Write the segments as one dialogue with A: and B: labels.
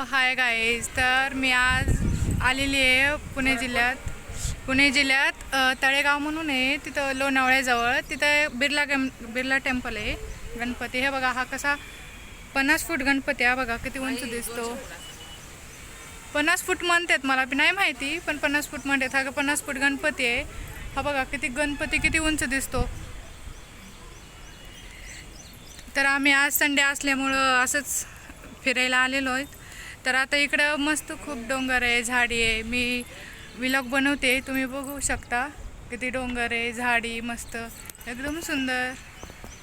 A: Hi guys, तर मी आज आलेली आहे पुणे जिल्ह्यात तळेगाव म्हणून आहे. तिथं लोणावळ्याजवळ तिथं बिर्ला टेम्पल आहे. गणपती हे बघा, हा कसा 50 फूट गणपती आहे. बघा किती उंच दिसतो. 50 फूट म्हणतात, मला बी नाही माहिती, पण 50 फूट म्हणतात. हा 50 फूट गणपती आहे. हा बघा गणपती किती उंच दिसतो. तर आम्ही आज संडे असल्यामुळं असंच फिरायला आलेलो आहे. तर आता इकडं मस्त खूप डोंगर आहे, झाडी आहे. मी व्लॉग बनवते, तुम्ही बघू शकता. किती डोंगर आहे, झाडी मस्त एकदम सुंदर.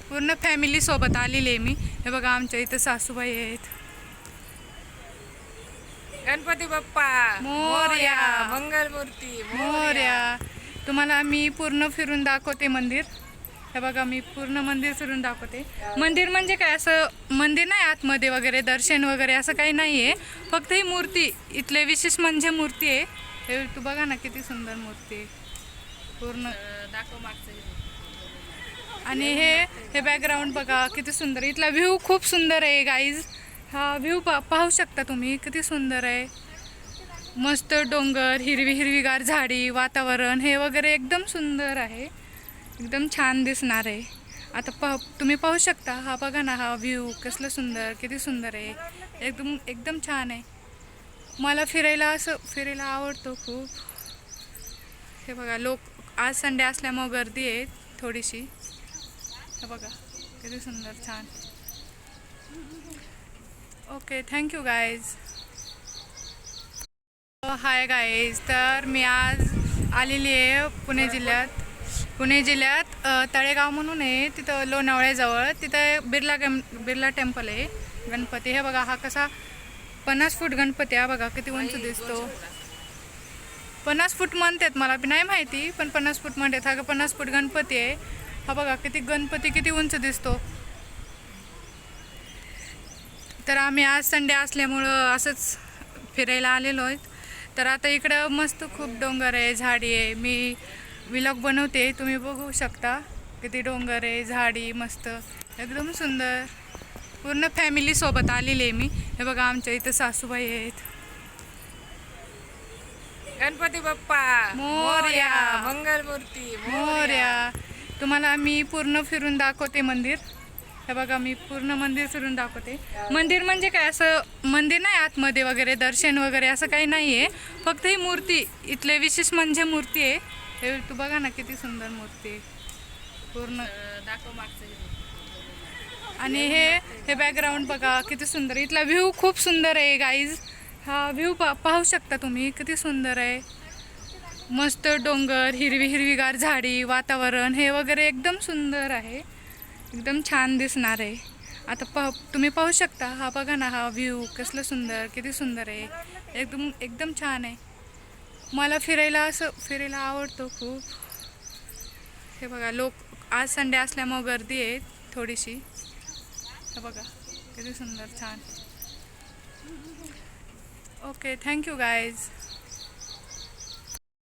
A: पूर्ण फॅमिलीसोबत आलेली आहे मी. हे बघा, आमच्या इथं सासूबाई आहेत.
B: गणपती बाप्पा
A: मोरया,
B: मंगलमूर्ती
A: मोरया. तुम्हाला मी पूर्ण फिरून दाखवते मंदिर. हे बघा, मी पूर्ण मंदिर फिरून दाखवते. मंदिर म्हणजे काय, असं मंदिर नाही आतमध्ये वगैरे दर्शन वगैरे असं काही नाही आहे. फक्त ही मूर्ती, इथले विशेष म्हणजे मूर्ती आहे. हे तू बघा ना, किती सुंदर मूर्ती आहे पूर्ण.
B: दाखव मागचं.
A: आणि हे बॅकग्राऊंड बघा किती सुंदर. इथला व्ह्यू खूप सुंदर आहे गाईज. हा व्ह्यू पाहू शकता तुम्ही, किती सुंदर आहे. मस्त डोंगर, हिरवीगार झाडी, वातावरण हे वगैरे एकदम सुंदर आहे. एकदम छान दिसणार आहे. आता तुम्ही पाहू शकता. हा बघा ना, हा व्ह्यू कसलं सुंदर, किती सुंदर आहे. एकदम छान आहे. मला फिरायला आवडतो खूप. हे बघा, लोक आज संडे असल्यामुळे गर्दी आहे थोडीशी. हे बघा किती सुंदर, छान. Okay, thank you guys. Hi guys, तर मी आज आलेली आहे पुणे जिल्ह्यात तळेगाव म्हणून आहे. तिथं लोणावळ्याजवळ तिथं बिर्ला टेम्पल आहे. गणपती हे बघा, हा कसा 50 फूट गणपती आहे. बघा किती उंच दिसतो. 50 फूट म्हणतात, मला बी नाही माहिती, पण 50 फूट म्हणतात. हा 50 फूट गणपती आहे. हा बघा गणपती किती उंच दिसतो. तर आम्ही आज संडे असल्यामुळं असंच फिरायला आलेलो आहे. तर आता इकडं मस्त खूप डोंगर आहे, झाडी आहे. मी व्लॉग बनवते, तुम्ही बघू शकता. किती डोंगर आहे, झाडी मस्त एकदम सुंदर. पूर्ण फॅमिलीसोबत आलेली आहे मी. हे बघा, आमच्या इथं सासूबाई आहेत.
B: गणपती बाप्पा
A: मोरया,
B: मंगलमूर्ती
A: मोरया. तुम्हाला मी पूर्ण फिरून दाखवते मंदिर. हे बघा, मी पूर्ण मंदिर फिरून दाखवते. मंदिर म्हणजे काय, असं मंदिर नाही आतमध्ये वगैरे दर्शन वगैरे असं काही नाही आहे. फक्त ही मूर्ती, इथले विशेष म्हणजे मूर्ती आहे. हे तू बघा ना, किती सुंदर मूर्ती आहे पूर्ण.
B: दाखव मागचं.
A: आणि हे बॅकग्राऊंड बघा किती सुंदर. इथला व्ह्यू खूप सुंदर आहे गाईज. हा व्ह्यू पाहू शकता तुम्ही, किती सुंदर आहे. मस्त डोंगर, हिरवीगार झाडी, वातावरण हे वगैरे एकदम सुंदर आहे. एकदम छान दिसणार आहे. आता तुम्ही पाहू शकता. हा बघा ना, हा व्ह्यू कसलं सुंदर, किती सुंदर आहे. एकदम छान आहे. मला फिरायला आवडतो खूप. हे बघा, लोक आज संडे असल्यामुळे गर्दी आहे थोडीशी. हे बघा किती सुंदर, छान. Okay, thank you guys.